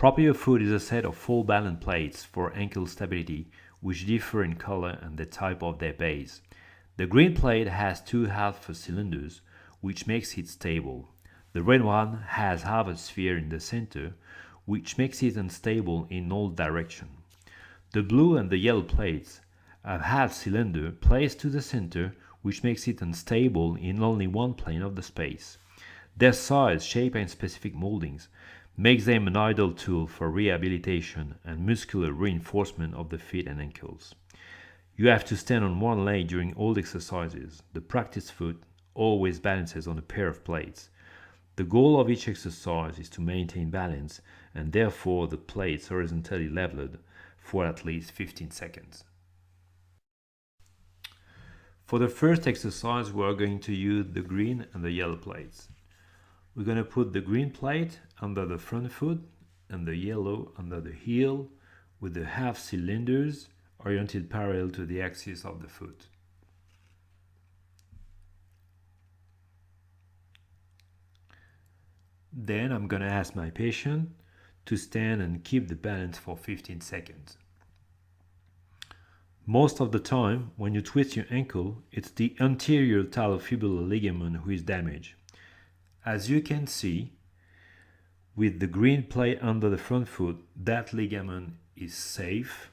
Proper foot is a set of 4 balance plates for ankle stability, which differ in color and the type of their base. The green plate has 2 half cylinders, which makes it stable. The red one has half a sphere in the center, which makes it unstable in all directions. The blue and the yellow plates have half cylinder placed to the center, which makes it unstable in only one plane of the space. Their size, shape and specific moldings makes them an ideal tool for rehabilitation and muscular reinforcement of the feet and ankles. You have to stand on one leg during all exercises. The practice foot always balances on a pair of plates. The goal of each exercise is to maintain balance and therefore the plates horizontally leveled for at least 15 seconds. For the first exercise, we are going to use the green and the yellow plates. We're going to put the green plate under the front foot and the yellow under the heel with the half cylinders oriented parallel to the axis of the foot. Then I'm going to ask my patient to stand and keep the balance for 15 seconds. Most of the time, when you twist your ankle, it's the anterior talofibular ligament who is damaged. As you can see, with the green plate under the front foot, that ligament is safe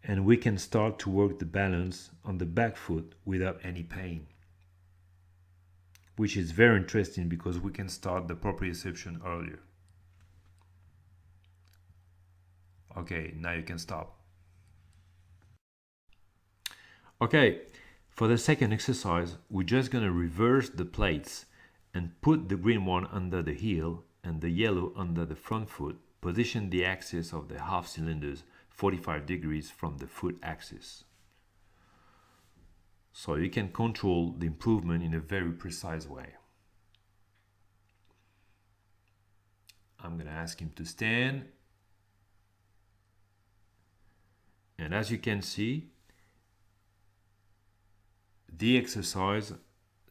and we can start to work the balance on the back foot without any pain, which is very interesting because we can start the proprioception earlier. Okay, now you can stop. Okay, for the second exercise, we're just going to reverse the plates and put the green one under the heel and the yellow under the front foot. Position the axis of the half cylinders 45 degrees from the foot axis. So you can control the improvement in a very precise way. I'm going to ask him to stand. And as you can see, the exercise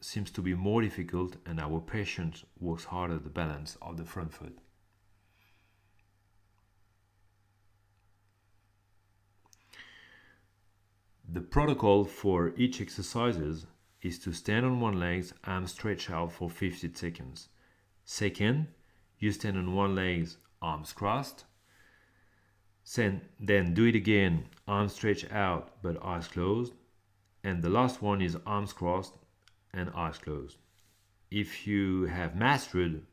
seems to be more difficult and our patient works harder the balance of the front foot. The protocol for each exercises is to stand on one leg, arms stretched out for 50 seconds. Second, you stand on one leg, arms crossed. Then do it again, arms stretched out but eyes closed. And the last one is arms crossed and eyes closed. If you have mastered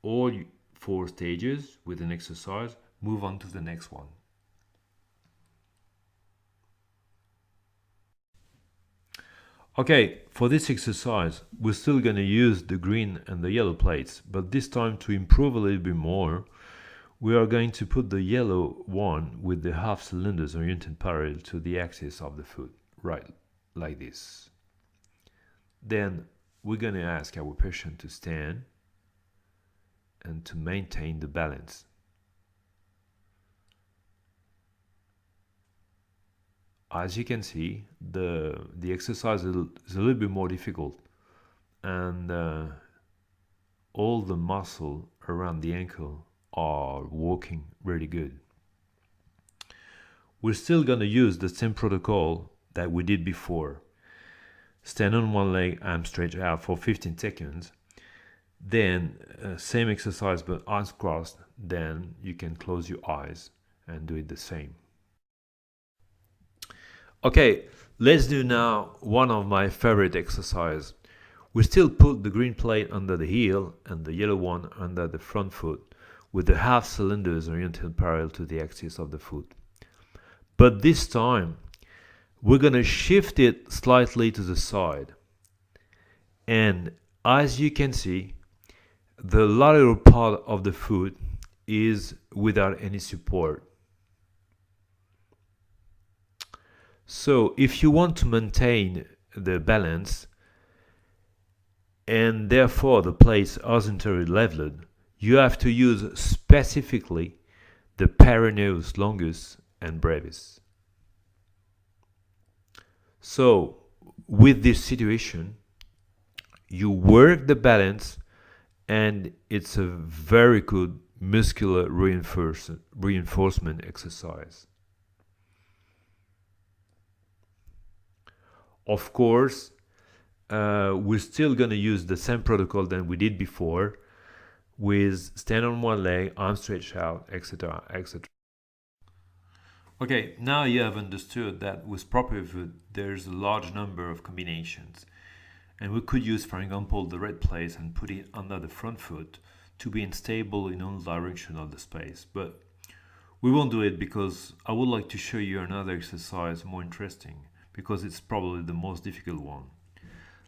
all 4 stages with an exercise, move on to the next one. Okay, for this exercise, we're still going to use the green and the yellow plates, but this time to improve a little bit more, we are going to put the yellow one with the half cylinders oriented parallel to the axis of the foot, right, like this. Then we're going to ask our patient to stand and to maintain the balance. As you can see, the exercise is a little bit more difficult, and all the muscle around the ankle are working really good. We're still going to use the same protocol that we did before. Stand on one leg, arms stretched out for 15 seconds. Then same exercise but arms crossed. Then you can close your eyes and do it the same. Okay, let's do now one of my favorite exercises. We still put the green plate under the heel and the yellow one under the front foot with the half cylinders oriented parallel to the axis of the foot. But this time, we're going to shift it slightly to the side. And as you can see, the lateral part of the foot is without any support. So if you want to maintain the balance and therefore the plates horizontally leveled, you have to use specifically the peroneus longus and brevis. So with this situation, you work the balance and it's a very good muscular reinforcement exercise. Of course, we're still going to use the same protocol that we did before, with stand on one leg, arm stretched out, etc., etc. Okay, now you have understood that with proper foot there's a large number of combinations, and we could use, for example, the red plate and put it under the front foot to be unstable in all direction of the space. But we won't do it because I would like to show you another exercise more interesting, because it's probably the most difficult one.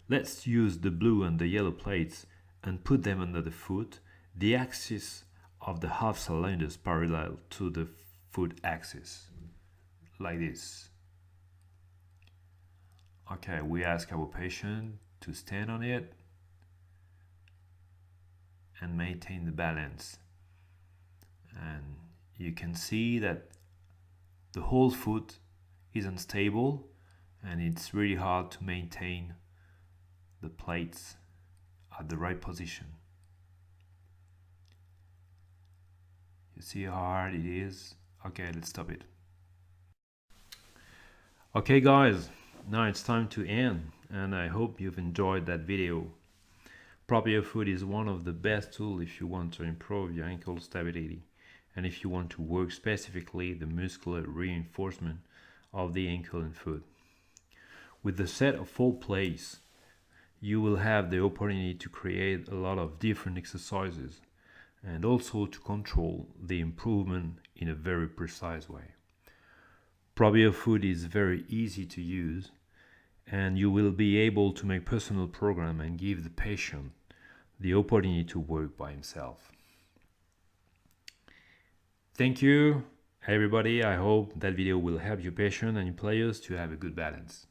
Let's use the blue and the yellow plates and put them under the foot, the axis of the half cylinders parallel to the foot axis, like this. Okay, we ask our patient to stand on it and maintain the balance. And you can see that the whole foot is unstable and it's really hard to maintain the plates at the right position. You see how hard it is? Okay, let's stop it. Okay guys, now it's time to end, and I hope you've enjoyed that video. Proper foot is one of the best tools if you want to improve your ankle stability, and if you want to work specifically the muscular reinforcement of the ankle and foot. With the set of 4 plates, you will have the opportunity to create a lot of different exercises and also to control the improvement in a very precise way. Proper foot is very easy to use, and you will be able to make personal program and give the patient the opportunity to work by himself. Thank you everybody. I hope that video will help your patient and your players to have a good balance.